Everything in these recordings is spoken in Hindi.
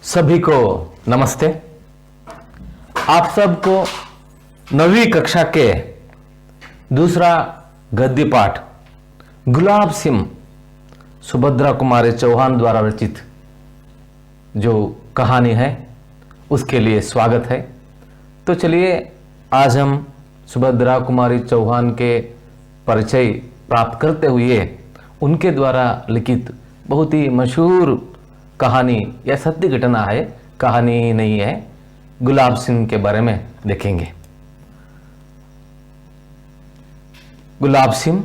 सभी को नमस्ते। आप सबको 9वीं कक्षा के दूसरा गद्य पाठ गुलाब सिंह सुभद्रा कुमारी चौहान द्वारा रचित जो कहानी है उसके लिए स्वागत है। तो चलिए आज हम सुभद्रा कुमारी चौहान के परिचय प्राप्त करते हुए उनके द्वारा लिखित बहुत ही मशहूर कहानी या सत्य घटना है, कहानी नहीं है, गुलाब सिंह के बारे में देखेंगे। गुलाब सिंह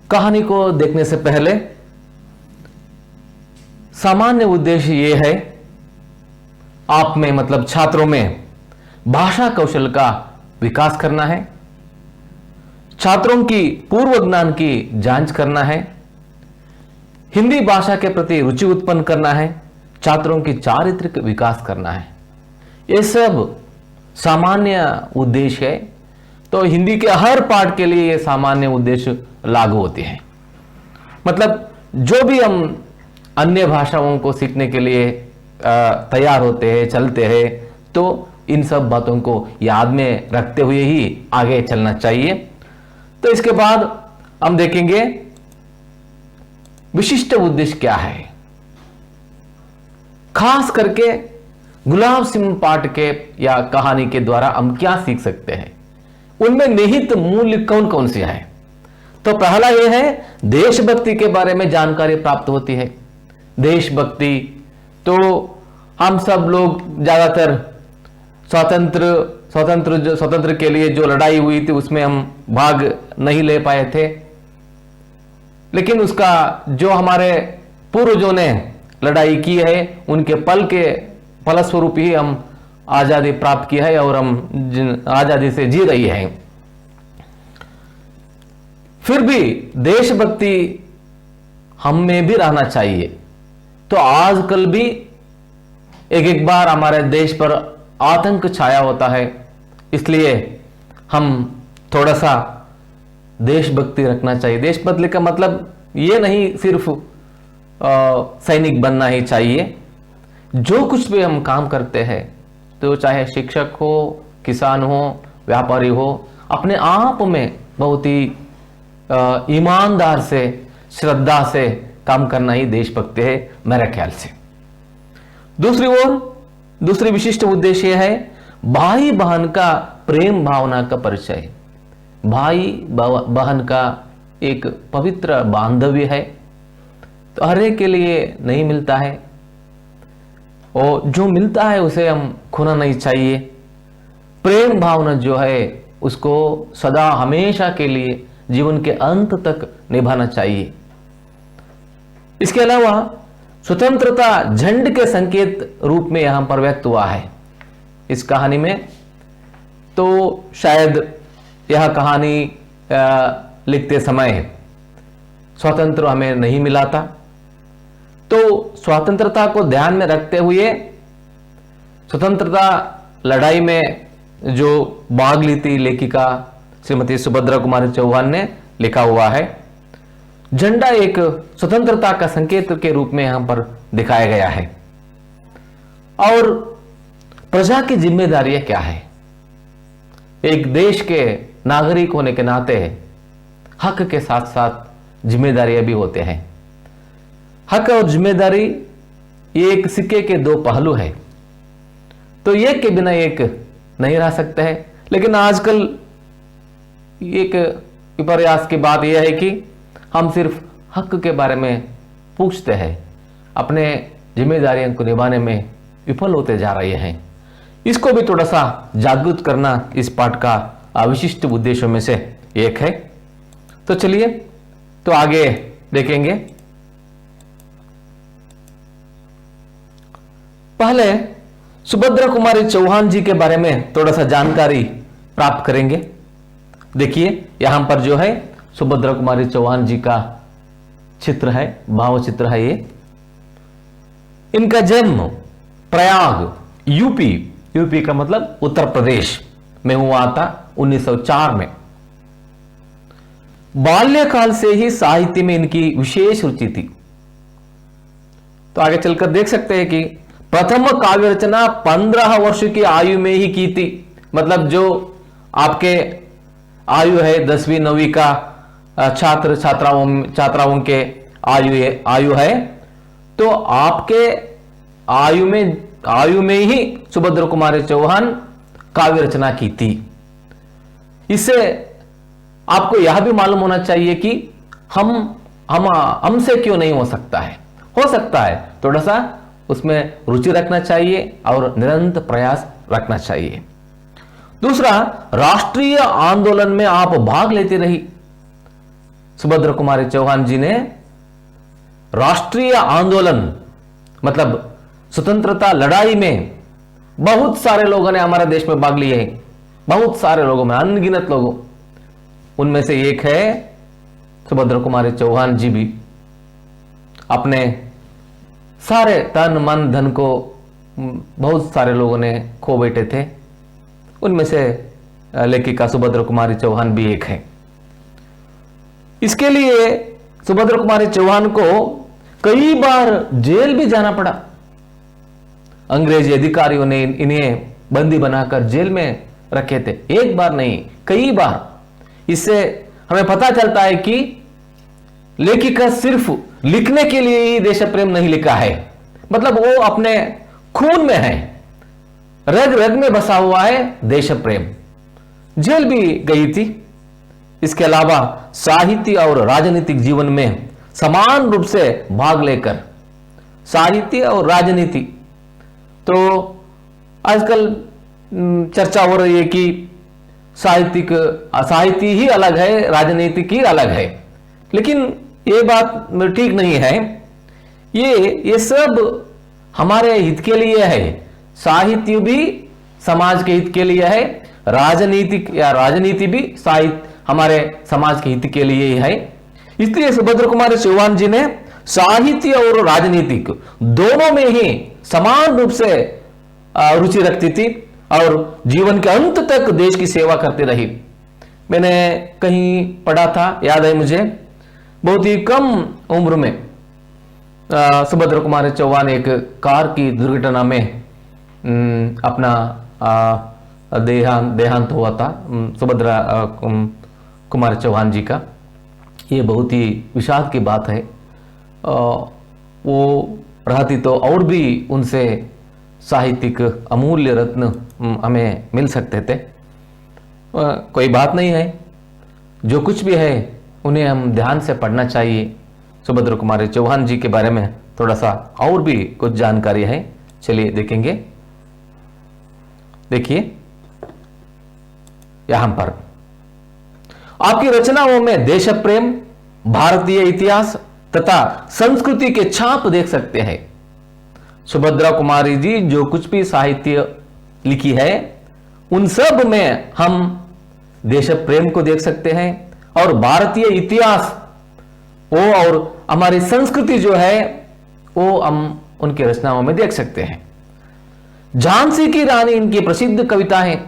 कहानी को देखने से पहले सामान्य उद्देश्य यह है आप में मतलब छात्रों में भाषा कौशल का विकास करना है, छात्रों की पूर्व ज्ञान की जांच करना है, हिंदी भाषा के प्रति रुचि उत्पन्न करना है, छात्रों की चारित्रिक विकास करना है। ये सब सामान्य उद्देश्य है। तो हिंदी के हर पाठ के लिए ये सामान्य उद्देश्य लागू होते हैं। मतलब जो भी हम अन्य भाषाओं को सीखने के लिए तैयार होते हैं, चलते हैं, तो इन सब बातों को याद में रखते हुए ही आगे चलना चाहिए। तो इसके बाद हम देखेंगे विशिष्ट उद्देश्य क्या है, खास करके गुलाब सिंह पाठ के या कहानी के द्वारा हम क्या सीख सकते हैं, उनमें निहित मूल्य कौन कौन से हैं। तो पहला यह है देशभक्ति के बारे में जानकारी प्राप्त होती है। देशभक्ति तो हम सब लोग ज्यादातर स्वतंत्र के लिए जो लड़ाई हुई थी उसमें हम भाग नहीं ले पाए थे, लेकिन उसका जो हमारे पूर्वजों ने लड़ाई की है उनके फलस्वरूप ही हम आजादी प्राप्त की है और हम आजादी से जी रही है। फिर भी देशभक्ति हम में भी रहना चाहिए। तो आजकल भी एक बार हमारे देश पर आतंक छाया होता है, इसलिए हम थोड़ा सा देशभक्ति रखना चाहिए। देशभक्ति का मतलब ये नहीं सिर्फ सैनिक बनना ही चाहिए। जो कुछ भी हम काम करते हैं, तो चाहे शिक्षक हो, किसान हो, व्यापारी हो, अपने आप में बहुत ही ईमानदार से, श्रद्धा से काम करना ही देशभक्ति है मेरे ख्याल से। दूसरी ओर दूसरी विशिष्ट उद्देश्य है भाई बहन का प्रेम भावना का परिचय। भाई बहन का एक पवित्र बांधव्य है, तो हर एक के लिए नहीं मिलता है, और जो मिलता है उसे हम खोना नहीं चाहिए। प्रेम भावना जो है उसको सदा हमेशा के लिए जीवन के अंत तक निभाना चाहिए। इसके अलावा स्वतंत्रता झंड के संकेत रूप में यहां पर व्यक्त हुआ है इस कहानी में। तो शायद यह कहानी लिखते समय स्वतंत्र हमें नहीं मिला था, तो स्वतंत्रता को ध्यान में रखते हुए स्वतंत्रता लड़ाई में जो भाग ली थी लेखिका श्रीमती सुभद्रा कुमारी चौहान ने लिखा हुआ है। झंडा एक स्वतंत्रता का संकेत के रूप में यहां पर दिखाया गया है। और प्रजा की जिम्मेदारियां क्या है, एक देश के नागरिक होने के नाते हक के साथ साथ जिम्मेदारियां भी होते हैं। हक और जिम्मेदारी ये एक सिक्के के दो पहलू है, तो एक के बिना एक नहीं रह सकते हैं। लेकिन आजकल एक विपर्यास की बात यह है कि हम सिर्फ हक के बारे में पूछते हैं, अपने जिम्मेदारियों को निभाने में विफल होते जा रहे हैं। इसको भी थोड़ा सा जागरूक करना इस पाठ का विशिष्ट उद्देश्यों में से एक है। तो चलिए तो आगे देखेंगे। पहले सुभद्रा कुमारी चौहान जी के बारे में थोड़ा सा जानकारी प्राप्त करेंगे। देखिए यहां पर जो है सुभद्रा कुमारी चौहान जी का चित्र है, भाव चित्र है ये। इनका जन्म प्रयाग यूपी का मतलब उत्तर प्रदेश में हुआ था 1904 में। बाल्यकाल से ही साहित्य में इनकी विशेष रुचि थी। तो आगे चलकर देख सकते हैं कि प्रथम काव्य रचना 15 वर्ष की आयु में ही की थी। मतलब जो आपके आयु है 10वीं 9वीं का छात्र छात्राओं के आयु है, तो आपके आयु में ही सुभद्रा कुमारी चौहान काव्य रचना की थी। इससे आपको यह भी मालूम होना चाहिए कि हमसे क्यों नहीं हो सकता है, हो सकता है, थोड़ा सा उसमें रुचि रखना चाहिए और निरंतर प्रयास रखना चाहिए। दूसरा, राष्ट्रीय आंदोलन में आप भाग लेती रही। सुभद्रा कुमारी चौहान जी ने राष्ट्रीय आंदोलन मतलब स्वतंत्रता लड़ाई में बहुत सारे लोगों ने हमारे देश में भाग लिए हैं, बहुत सारे लोगों में, अनगिनत लोगों। उनमें से एक है सुभद्रा कुमारी चौहान जी भी। अपने सारे तन मन धन को बहुत सारे लोगों ने खो बैठे थे। उनमें से लेखिका सुभद्रा कुमारी चौहान भी एक है। इसके लिए सुभद्रा कुमारी चौहान को कई बार जेल भी जाना पड़ा। अंग्रेजी अधिकारियों ने इन्हें बंदी बनाकर जेल में रखे थे, एक बार नहीं कई बार। इससे हमें पता चलता है कि लेखिका सिर्फ लिखने के लिए ही देश प्रेम नहीं लिखा है, मतलब वो अपने खून में है, रग रग में बसा हुआ है देश प्रेम। जेल भी गई थी। इसके अलावा साहित्य और राजनीतिक जीवन में समान रूप से भाग लेकर, साहित्य और राजनीति, तो आजकल चर्चा हो रही है कि साहित्य ही अलग है, राजनीतिक ही अलग है, लेकिन ये बात ठीक नहीं है। ये सब हमारे हित के लिए है। साहित्य भी समाज के हित के लिए है, राजनीति भी साहित्य हमारे समाज के हित के लिए ही है। इसलिए सुभद्रा कुमारी चौहान जी ने साहित्य और राजनीतिक दोनों में ही समान रूप से रुचि रखती थी और जीवन के अंत तक देश की सेवा करती रही। मैंने कहीं पढ़ा था, याद है मुझे, बहुत ही कम उम्र में सुभद्रा कुमारी चौहान एक कार की दुर्घटना में अपना देहांत हुआ था, सुभद्रा कुमारी चौहान जी का। ये बहुत ही विषाद की बात है। वो रहती तो और भी उनसे साहित्यिक अमूल्य रत्न हमें मिल सकते थे। कोई बात नहीं है, जो कुछ भी है उन्हें हम ध्यान से पढ़ना चाहिए। सुभद्रा कुमारी चौहान जी के बारे में थोड़ा सा और भी कुछ जानकारी है, चलिए देखेंगे। देखिए यहां पर आपकी रचनाओं में देश प्रेम, भारतीय इतिहास तथा संस्कृति के छाप देख सकते हैं। सुभद्रा कुमारी जी जो कुछ भी साहित्य लिखी है उन सब में हम देश प्रेम को देख सकते हैं और भारतीय इतिहास वो और हमारी संस्कृति जो है वो हम उनकी रचनाओं में देख सकते हैं। झांसी की रानी इनकी प्रसिद्ध कविता है।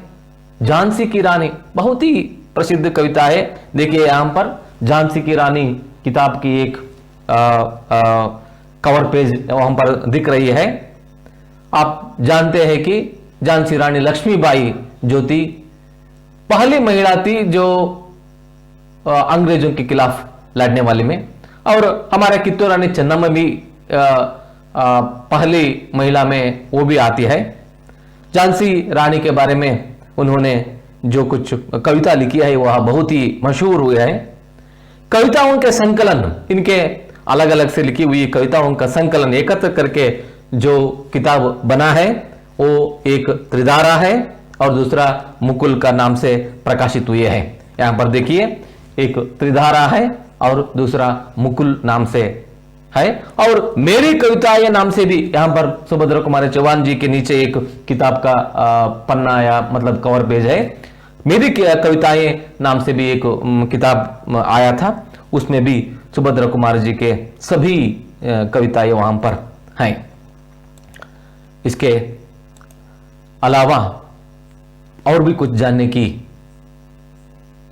झांसी की रानी बहुत ही प्रसिद्ध कविता है। देखिए यहां पर झांसी की रानी किताब की एक कवर पेज वहां पर दिख रही है। आप जानते हैं कि झांसी रानी लक्ष्मीबाई जो थी पहली महिला थी जो अंग्रेजों के खिलाफ लड़ने वाली में, और हमारे कित्तूर रानी चन्नम्मा भी पहली महिला में वो भी आती है। झांसी रानी के बारे में उन्होंने जो कुछ कविता लिखी है वह बहुत ही मशहूर हुई है। कविताओं के संकलन, इनके अलग अलग से लिखी हुई कविताओं का संकलन एकत्र करके जो किताब बना है वो एक त्रिधारा है और दूसरा मुकुल का नाम से प्रकाशित हुए हैं। यहां पर देखिए एक त्रिधारा है और दूसरा मुकुल नाम से है, और मेरी कविताएं नाम से भी यहां पर सुभद्रा कुमारी चौहान जी के नीचे एक किताब का पन्ना या मतलब कवर पेज है। मेरी कविताएं नाम से भी एक किताब आया था, उसमें भी सुभद्रा कुमारी जी के सभी कविताएं वहां पर हैं। इसके अलावा और भी कुछ जानने की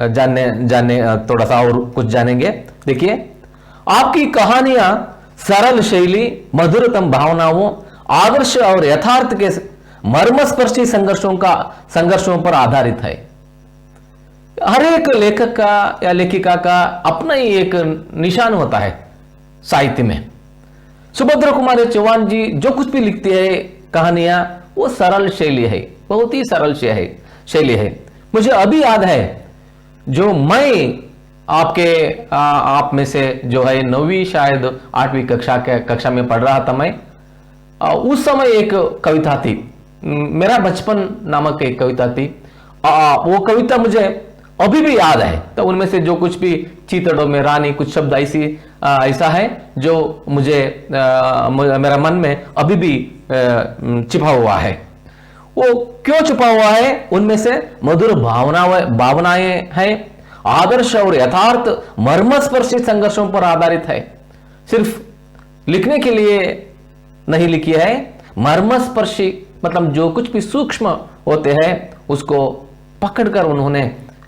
जानने थोड़ा सा और कुछ जानेंगे। देखिए, आपकी कहानियां सरल शैली, मधुरतम भावनाओं, आदर्श और यथार्थ के मर्मस्पर्शी संघर्षों पर आधारित है। हर एक लेखक का या लेखिका का अपना ही एक निशान होता है साहित्य में। सुभद्रा कुमारी चौहान जी जो कुछ भी लिखती है कहानियां, वो सरल शैली है, बहुत ही सरल शैली है। मुझे अभी याद है, जो मैं आप में से जो है 9वीं शायद 8वीं कक्षा में पढ़ रहा था मैं, उस समय एक कविता थी, मेरा बचपन नामक एक कविता थी। वो कविता मुझे अभी भी याद है। तो उनमें से जो कुछ भी चीतड़ों में रानी, कुछ शब्द ऐसा है जो मुझे मेरा मन में अभी भी छिपा हुआ है। वो क्यों छुपा हुआ है? उनमें से मधुर भावनाएं हैं, आदर्श और यथार्थ मर्मस्पर्शी संघर्षों पर आधारित है। सिर्फ लिखने के लिए नहीं लिखी है, मर्मस्पर्शी मतलब जो कुछ भी सूक्ष्म होते हैं उसको पकड़कर उन्होंने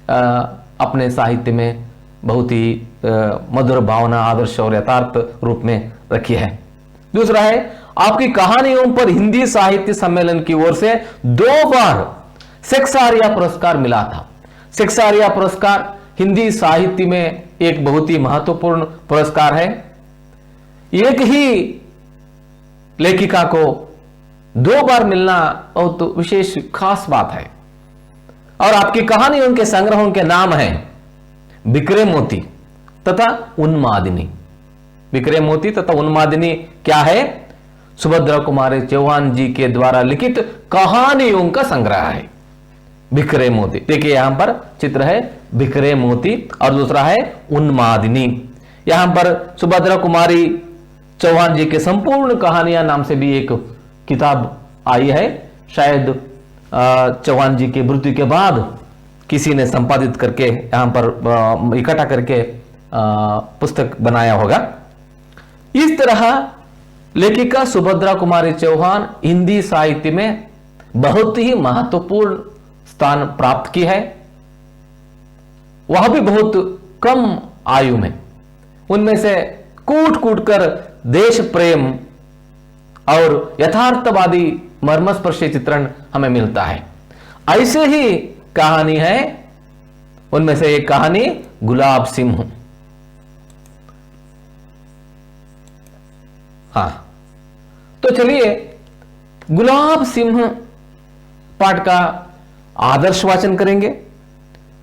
अपने साहित्य में बहुत ही मधुर भावना, आदर्श और यथार्थ रूप में रखी है। दूसरा है, आपकी कहानियों पर हिंदी साहित्य सम्मेलन की ओर से 2 बार सेक्सारिया पुरस्कार मिला था। सेक्सारिया पुरस्कार हिंदी साहित्य में एक बहुत ही महत्वपूर्ण पुरस्कार है। एक ही लेखिका को 2 बार मिलना बहुत विशेष खास बात है। और आपकी कहानियों के संग्रहों के नाम हैं बिखरे मोती तथा उन्मादिनी। बिखरे मोती तथा उन्मादिनी क्या है? सुभद्रा कुमारी चौहान जी के द्वारा लिखित कहानियों का संग्रह है बिखरे मोती। देखिए, यहां पर चित्र है बिखरे मोती और दूसरा है उन्मादिनी। यहां पर सुभद्रा कुमारी चौहान जी के संपूर्ण कहानियां नाम से भी एक किताब आई है। शायद चौहान जी की मृत्यु के बाद किसी ने संपादित करके यहां पर इकट्ठा करके पुस्तक बनाया होगा। इस तरह लेखिका सुभद्रा कुमारी चौहान हिंदी साहित्य में बहुत ही महत्वपूर्ण स्थान प्राप्त की है, वह भी बहुत कम आयु में। उनमें से कूट कूट कर देश प्रेम और यथार्थवादी मर्मस्पर्शी चित्रण हमें मिलता है। ऐसे ही कहानी है, उनमें से एक कहानी गुलाब सिंह। हाँ, तो चलिए गुलाब सिंह पाठ का आदर्श वाचन करेंगे।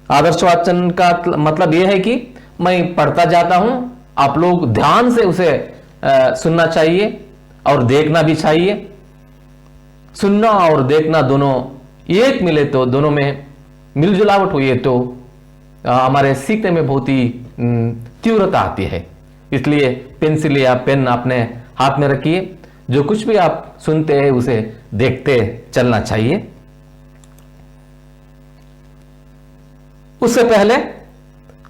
आदर्श वाचन का मतलब यह है कि मैं पढ़ता जाता हूं, आप लोग ध्यान से उसे सुनना चाहिए और देखना भी चाहिए। सुनना और देखना दोनों एक मिले तो, दोनों में मिलजुलावट हुई तो हमारे सीखने में बहुत ही तीव्रता आती है। इसलिए पेंसिल या पेन अपने हाथ में रखिए, जो कुछ भी आप सुनते हैं उसे देखते चलना चाहिए। उससे पहले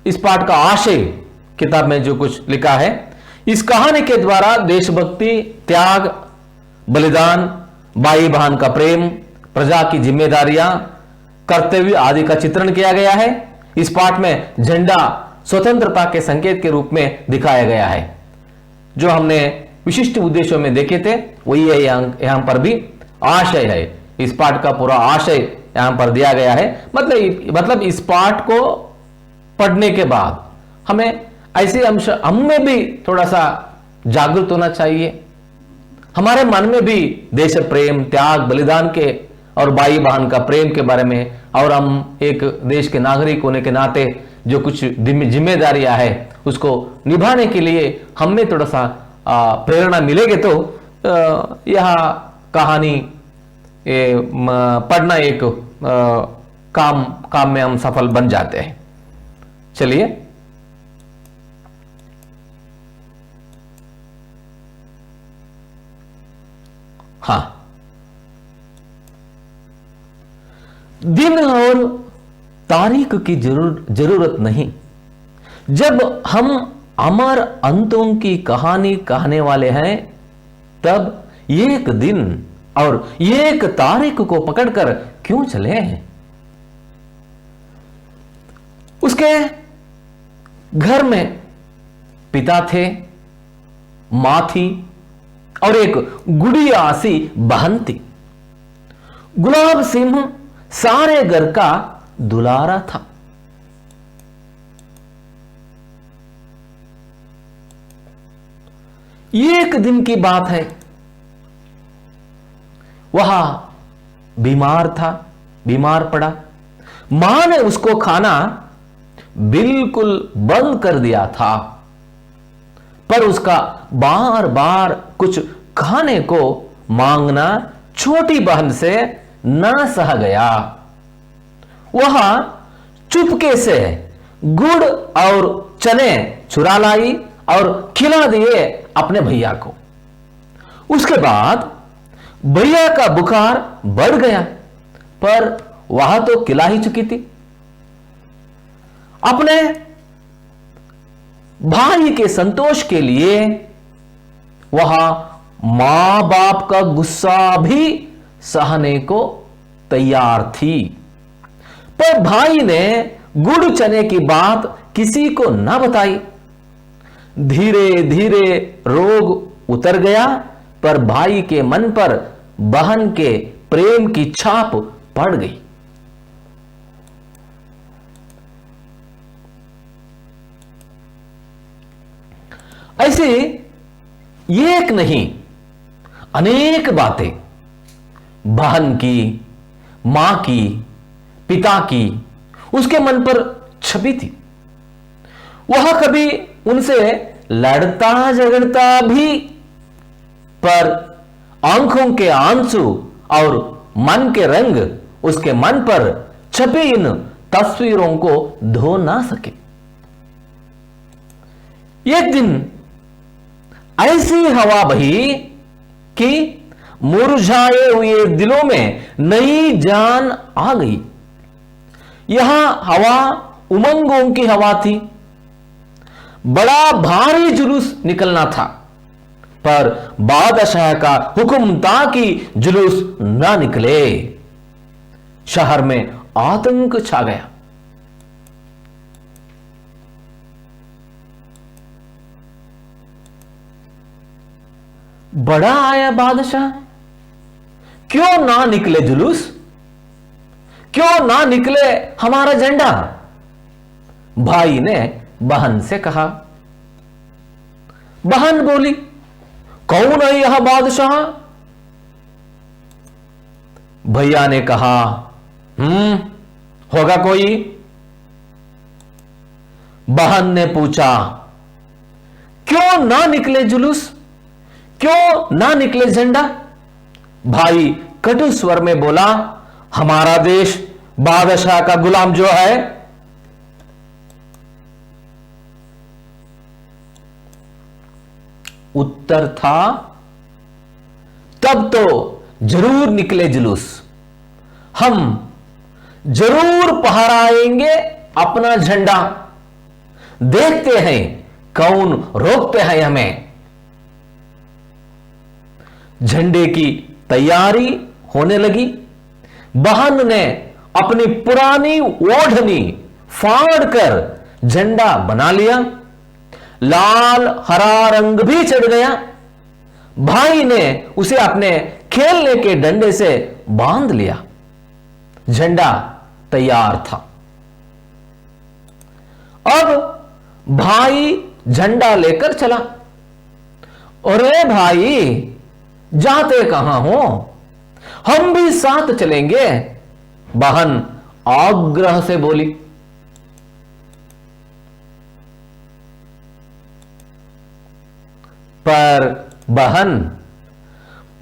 इस पाठ का आशय किताब में जो कुछ लिखा है, इस कहानी के द्वारा देशभक्ति, त्याग, बलिदान, भाई बहन का प्रेम, प्रजा की जिम्मेदारियां, कर्तव्य आदि का चित्रण किया गया है। इस पाठ में झंडा स्वतंत्रता के संकेत के रूप में दिखाया गया है। जो हमने विशिष्ट उद्देश्यों में देखे थे वही है यहां पर भी आशय है। इस पाठ का पूरा आशय यहां पर दिया गया है। मतलब इस पाठ को पढ़ने के बाद हमें ऐसे अंश हमें भी थोड़ा सा जागृत होना चाहिए। हमारे मन में भी देश प्रेम, त्याग, बलिदान के और भाई बहन का प्रेम के बारे में, और हम एक देश के नागरिक होने के नाते जो कुछ जिम्मेदारियां है उसको निभाने के लिए हमें थोड़ा सा प्रेरणा मिलेगी तो यह कहानी पढ़ना एक काम में हम सफल बन जाते हैं। चलिए हाँ, दिन और तारीख की जरूरत नहीं। जब हम अमर अंतों की कहानी कहने वाले हैं, तब एक दिन और एक तारीख को पकड़कर क्यों चले? उसके घर में पिता थे, मां थी और एक गुड़िया सी बहन थी। गुलाब सिंह सारे घर का दुलारा था। एक दिन की बात है, वह बीमार था, बीमार पड़ा। मां ने उसको खाना बिल्कुल बंद कर दिया था, पर उसका बार बार कुछ खाने को मांगना छोटी बहन से ना सहा गया। वह चुपके से गुड़ और चने चुरा लाई और खिला दिए अपने भैया को। उसके बाद भैया का बुखार बढ़ गया, पर वह तो खिला ही चुकी थी। अपने भाई के संतोष के लिए वह मां बाप का गुस्सा भी सहने को तैयार थी। पर भाई ने गुड़ चने की बात किसी को ना बताई। धीरे धीरे रोग उतर गया, पर भाई के मन पर बहन के प्रेम की छाप पड़ गई। ऐसे एक नहीं अनेक बातें बहन की, मां की, पिता की उसके मन पर छपी थी। वह कभी उनसे लड़ता झगड़ता भी, पर आंखों के आंसू और मन के रंग उसके मन पर छपी इन तस्वीरों को धो ना सके। एक दिन ऐसी हवा बही कि मुरझाए हुए दिलों में नई जान आ गई। यह हवा उमंगों की हवा थी। बड़ा भारी जुलूस निकलना था, पर बादशाह का हुक्म था कि जुलूस ना निकले। शहर में आतंक छा गया। बड़ा आया बादशाह, क्यों ना निकले जुलूस, क्यों ना निकले हमारा झंडा? भाई ने बहन से कहा। बहन बोली, कौन है यह बादशाह? भैया ने कहा, होगा कोई। बहन ने पूछा, क्यों ना निकले जुलूस, क्यों ना निकले झंडा? भाई कटु स्वर में बोला, हमारा देश बादशाह का गुलाम जो है। उत्तर था, तब तो जरूर निकले जुलूस, हम जरूर फहराएंगे अपना झंडा। देखते हैं कौन रोकते हैं हमें। झंडे की तैयारी होने लगी। बहन ने अपनी पुरानी ओढ़नी फाड़कर झंडा बना लिया। लाल हरा रंग भी चढ़ गया। भाई ने उसे अपने खेलने के डंडे से बांध लिया। झंडा तैयार था। अब भाई झंडा लेकर चला। अरे भाई, जाते कहां हो? हम भी साथ चलेंगे, बहन आग्रह से बोली। पर बहन,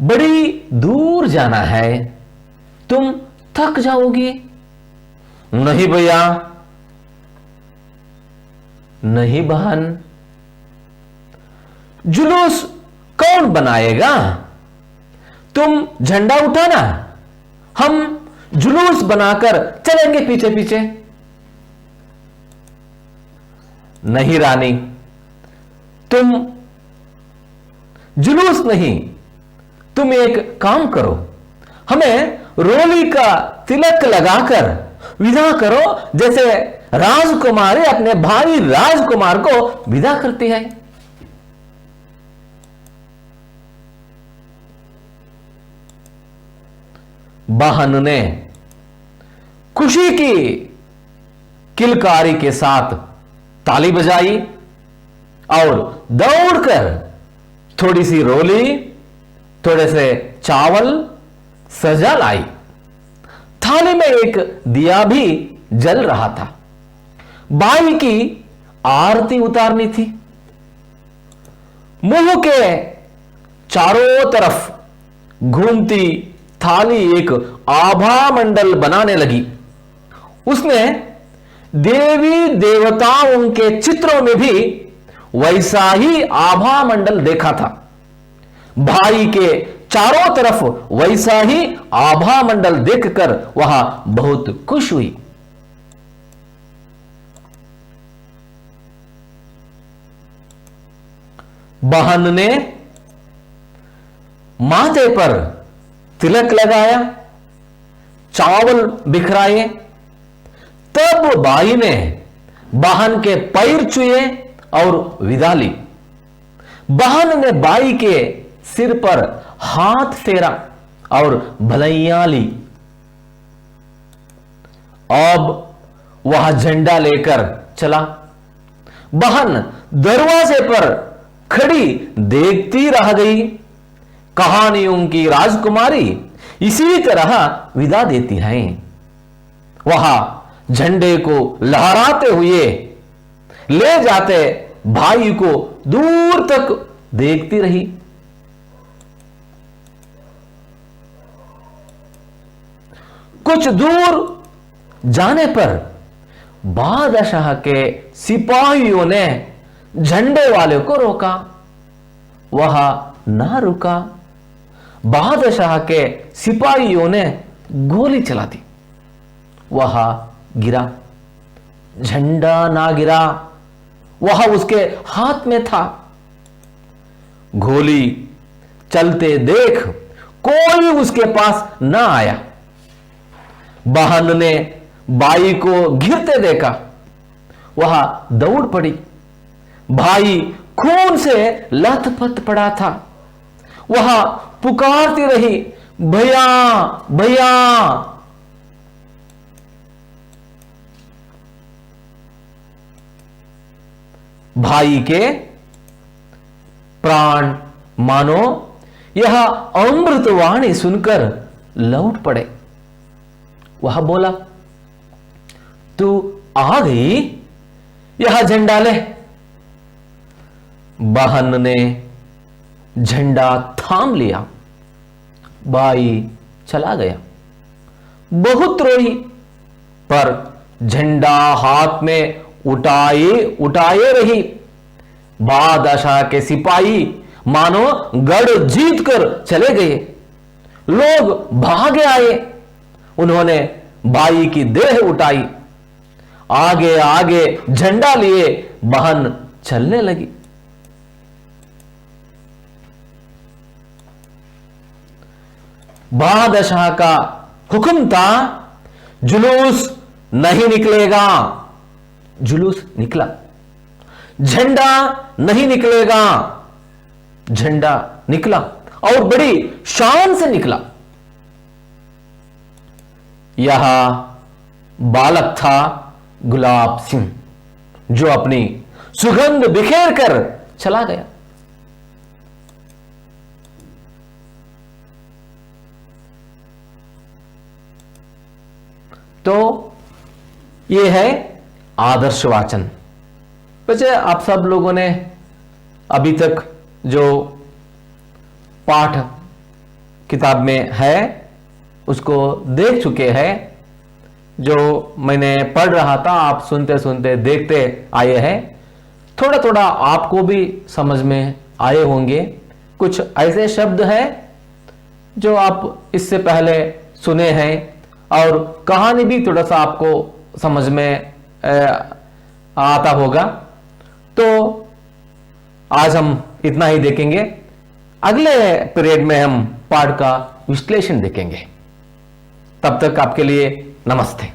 बड़ी दूर जाना है, तुम थक जाओगी। नहीं भैया, नहीं बहन, जुलूस कौन बनाएगा? तुम झंडा उठाना, हम जुलूस बनाकर चलेंगे पीछे पीछे। नहीं रानी, तुम जुलूस नहीं, तुम एक काम करो, हमें रोली का तिलक लगाकर विदा करो, जैसे राजकुमारी अपने भाई राजकुमार को विदा करती है। बहन ने खुशी की किलकारी के साथ ताली बजाई और दौड़कर थोड़ी सी रोली, थोड़े से चावल सजा लाई। थाली में एक दिया भी जल रहा था। बाई की आरती उतारनी थी। मुंह के चारों तरफ घूमती थाली एक आभा मंडल बनाने लगी। उसने देवी देवताओं के चित्रों में भी वैसा ही आभा मंडल देखा था। भाई के चारों तरफ वैसा ही आभा मंडल देखकर वह बहुत खुश हुई। बहन ने माथे पर तिलक लगाया, चावल बिखराए। तब बाई ने बहन के पैर छुए और विदा ली। बहन ने बाई के सिर पर हाथ फेरा और भलैया ली। अब वह झंडा लेकर चला। बहन दरवाजे पर खड़ी देखती रह गई। कहानियों की राजकुमारी इसी तरह विदा देती हैं। वह झंडे को लहराते हुए ले जाते भाई को दूर तक देखती रही। कुछ दूर जाने पर बादशाह के सिपाहियों ने झंडे वाले को रोका। वह ना रुका। बादशाह के सिपाहियों ने गोली चला दी। वह गिरा। झंडा ना गिरा, वह उसके हाथ में था। गोली चलते देख कोई उसके पास ना आया। बहन ने बाई को गिरते देखा। वह दौड़ पड़ी। भाई खून से लथपथ पड़ा था। वह पुकारती रही, भैया भैया। भाई के प्राण मानो यह अमृतवाणी सुनकर लौट पड़े। वह बोला, तू आ गई, यह झंडा ले। बहन ने झंडा थाम लिया। बाई चला गया। बहुत रोई, पर झंडा हाथ में उठाए रही। बादशाह के सिपाही मानो गढ़ जीत कर चले गए। लोग भागे आए। उन्होंने बाई की देह उठाई। आगे आगे झंडा लिए बहन चलने लगी। बादशाह का हुक्म था, जुलूस नहीं निकलेगा। जुलूस निकला। झंडा नहीं निकलेगा। झंडा निकला और बड़ी शान से निकला। यह बालक था गुलाब सिंह, जो अपनी सुगंध बिखेर कर चला गया। तो यह है आदर्श वाचन। वैसे आप सब लोगों ने अभी तक जो पाठ किताब में है उसको देख चुके हैं। जो मैंने पढ़ रहा था आप सुनते सुनते देखते आए हैं। थोड़ा थोड़ा आपको भी समझ में आए होंगे। कुछ ऐसे शब्द हैं जो आप इससे पहले सुने हैं और कहानी भी थोड़ा सा आपको समझ में आता होगा। तो आज हम इतना ही देखेंगे। अगले पीरियड में हम पाठ का विश्लेषण देखेंगे। तब तक आपके लिए नमस्ते।